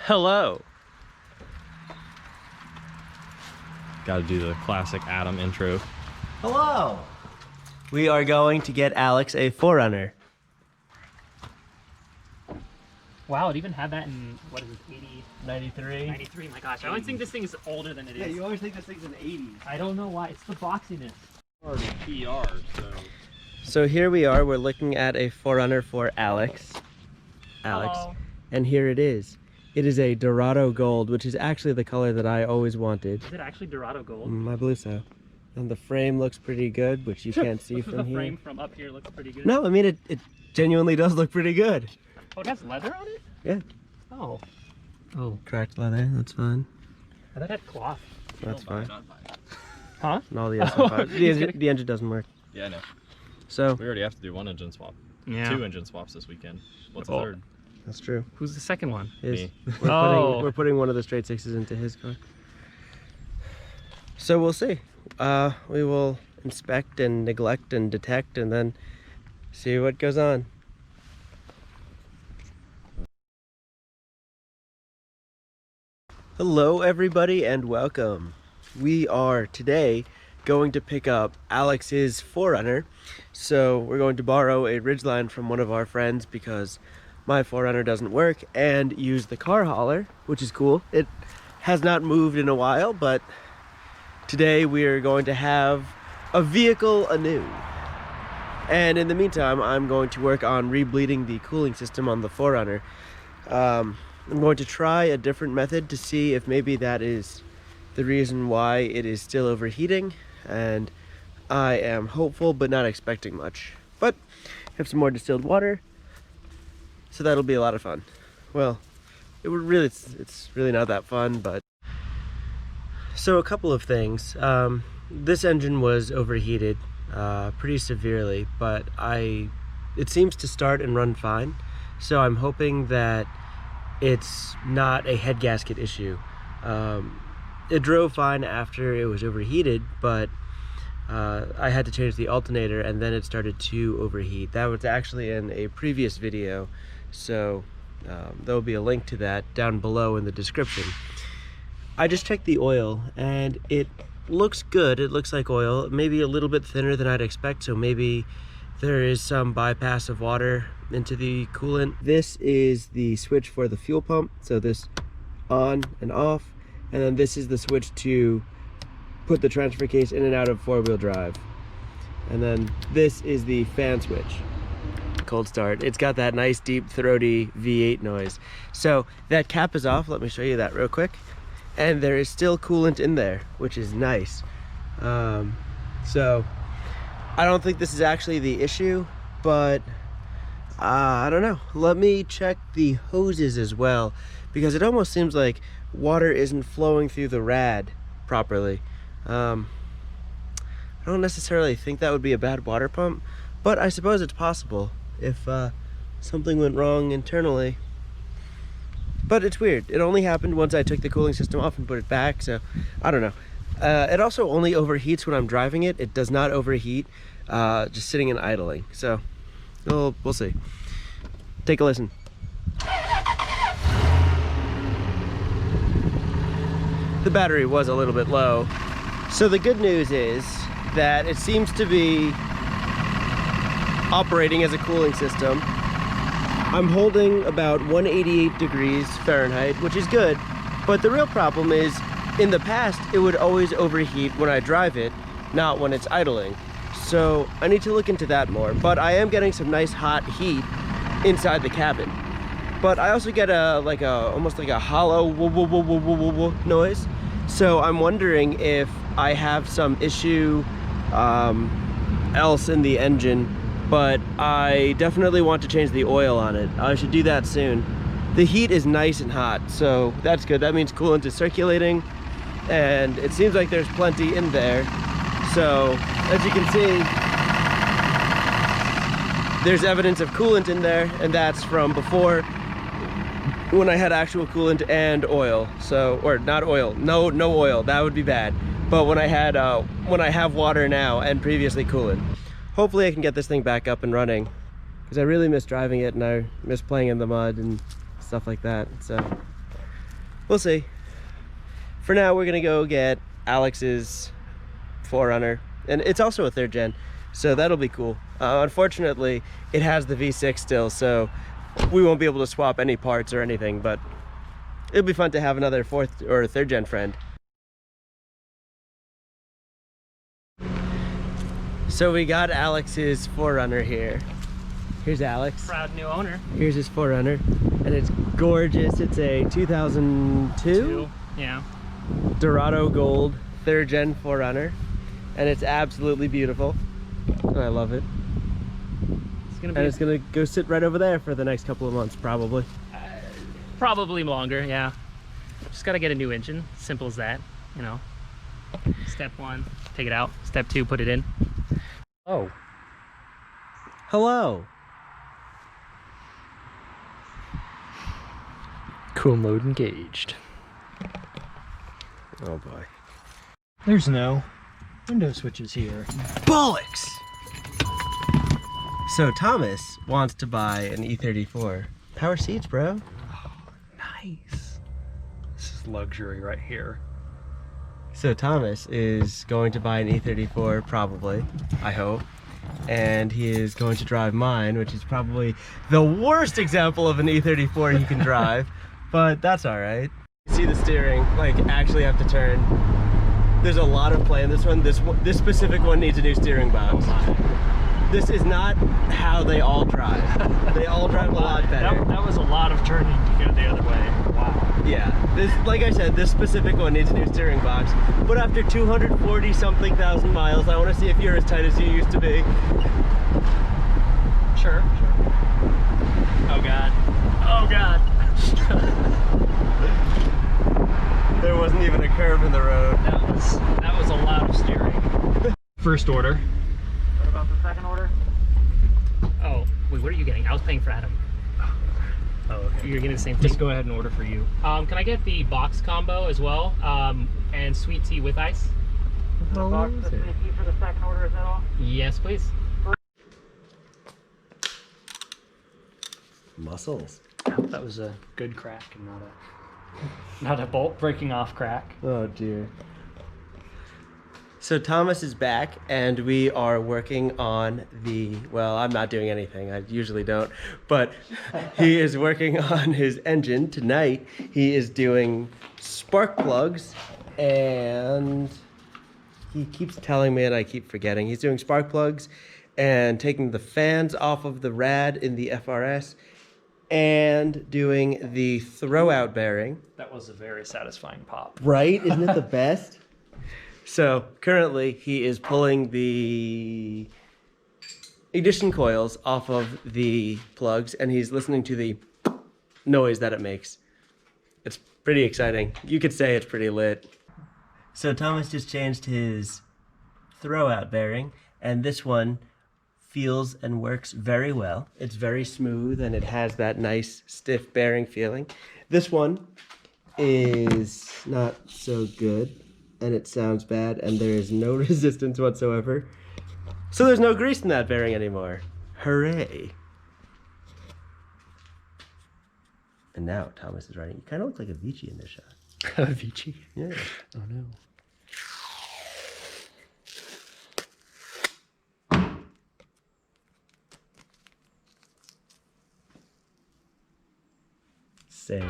Hello. Got to do the classic Adam intro. Hello. We are going to get Alex a 4Runner. Wow, it even had that in, what is it, 80? 93? 93, my gosh. I always think this thing is older than it is. Yeah, you always think this thing's an 80s. I don't know why. It's the boxiness. PR, So here we are. We're looking at a 4Runner for Alex. Hello. And here it is. It is a Dorado Gold, which is actually the color that I always wanted. Is it actually Dorado Gold? I believe so. And the frame looks pretty good, which you can't see from the here. frame from up here looks pretty good. No, I mean, it genuinely does look pretty good. Oh, it has leather on it? Yeah. Oh. Oh. Cracked leather, that's fine. I thought it had cloth. That's fine. Huh? And all the S5. The engine doesn't work. Yeah, I know. So We already have to do one engine swap. Yeah. 2 engine swaps this weekend. What's the Oh. third? that's true. Who's the second one? His. Me. We're putting one of the straight sixes into his car. So we'll see. We will inspect and neglect and detect and then see what goes on. Hello everybody and welcome. We are today going to pick up Alex's 4Runner. So we're going to borrow a Ridgeline from one of our friends because my 4Runner doesn't work, and use the car hauler, which is cool. It has not moved in a while, but today we are going to have a vehicle anew. And in the meantime, I'm going to work on rebleeding the cooling system on the 4Runner. I'm going to try a different method to see if maybe that is the reason why it is still overheating, and I am hopeful but not expecting much. But I have some more distilled water, so that'll be a lot of fun. Well, it's really not that fun, but... So a couple of things. This engine was overheated pretty severely, but it seems to start and run fine. So I'm hoping that it's not a head gasket issue. It drove fine after it was overheated, but I had to change the alternator and then it started to overheat. That was actually in a previous video, so there will be a link to that down below in the description. I just checked the oil and it looks good. It looks like oil, maybe a little bit thinner than I'd expect, so maybe there is some bypass of water into the coolant. This is the switch for the fuel pump, so this on and off, and then this is the switch to put the transfer case in and out of four-wheel drive, and then this is the fan switch. Cold start. It's got that nice deep throaty V8 noise. So that cap is off. Let me show you that real quick. And there is still coolant in there, which is nice. So I don't think this is actually the issue, but I don't know. Let me check the hoses as well, because it almost seems like water isn't flowing through the rad properly. I don't necessarily think that would be a bad water pump, but I suppose it's possible if something went wrong internally. But it's weird. It only happened once I took the cooling system off and put it back, so I don't know. It also only overheats when I'm driving it. It does not overheat just sitting and idling. So we'll see. Take a listen. The battery was a little bit low. So the good news is that it seems to be operating as a cooling system. I'm holding about 188 degrees Fahrenheit, which is good, but the real problem is, in the past, it would always overheat when I drive it, not when it's idling. So I need to look into that more, but I am getting some nice hot heat inside the cabin. But I also get almost like a hollow woo woo woo woo woo woo noise. So I'm wondering if I have some issue else in the engine, but I definitely want to change the oil on it. I should do that soon. The heat is nice and hot, so that's good. That means coolant is circulating, and it seems like there's plenty in there. So as you can see, there's evidence of coolant in there, and that's from before, when I had actual coolant and oil. So, or not oil, no oil, that would be bad. But when I have water now and previously coolant. Hopefully I can get this thing back up and running, because I really miss driving it and I miss playing in the mud and stuff like that. So We'll see. For now, we're gonna go get Alex's 4Runner, and it's also a 3rd gen, so that'll be cool. Unfortunately, it has the V6 still, so we won't be able to swap any parts or anything, but it'll be fun to have another 4th or 3rd gen friend. So we got Alex's 4Runner here. Here's Alex. Proud new owner. Here's his 4Runner, and it's gorgeous. It's a 2002 Yeah. Dorado Gold 3rd gen 4Runner, and it's absolutely beautiful, and I love it. It's gonna go sit right over there for the next couple of months, probably. Probably longer, yeah. Just gotta get a new engine. Simple as that, you know. Step 1, take it out. Step 2, put it in. Oh. Hello. Cool mode engaged. Oh boy. There's no window switches here. Bollocks! So Thomas wants to buy an E34. Power seats, bro. Nice. This is luxury right here. So Thomas is going to buy an E34, probably, I hope. And he is going to drive mine, which is probably the worst example of an E34 he can drive, but that's all right. See the steering, like, actually have to turn. There's a lot of play in this one. This specific one needs a new steering box. This is not how they all drive. They all drive a lot better. That was a lot of turning to go the other way. Wow. Yeah, this, like I said, this specific one needs a new steering box. But after 240 something thousand miles, I want to see if you're as tight as you used to be. Sure. Oh God. Oh God. There wasn't even a curve in the road. That was a lot of steering. First order. What about the second order? Oh, wait, what are you getting? I was paying for Adam. Oh, okay. You're getting the same thing? Just go ahead and order for you. Can I get the box combo as well? And sweet tea with ice? How long is it? tea for the second order, is that all? Yes, please. Muscles. I hope that was a good crack and not a bolt breaking off crack. Oh dear. So Thomas is back, and we are working on the, well, I'm not doing anything, I usually don't, but he is working on his engine. Tonight he is doing spark plugs, and he keeps telling me and I keep forgetting. He's doing spark plugs and taking the fans off of the rad in the FRS and doing the throwout bearing. That was a very satisfying pop. Right? Isn't it the best? So currently he is pulling the ignition coils off of the plugs, and he's listening to the noise that it makes. It's pretty exciting. You could say it's pretty lit. So Thomas just changed his throwout bearing, and this one feels and works very well. It's very smooth, and it has that nice stiff bearing feeling. This one is not so good, and it sounds bad, and there is no resistance whatsoever. So there's no grease in that bearing anymore. Hooray. And now Thomas is riding. You kind of look like a Vici in this shot. Vici? Yeah. Oh no. Same.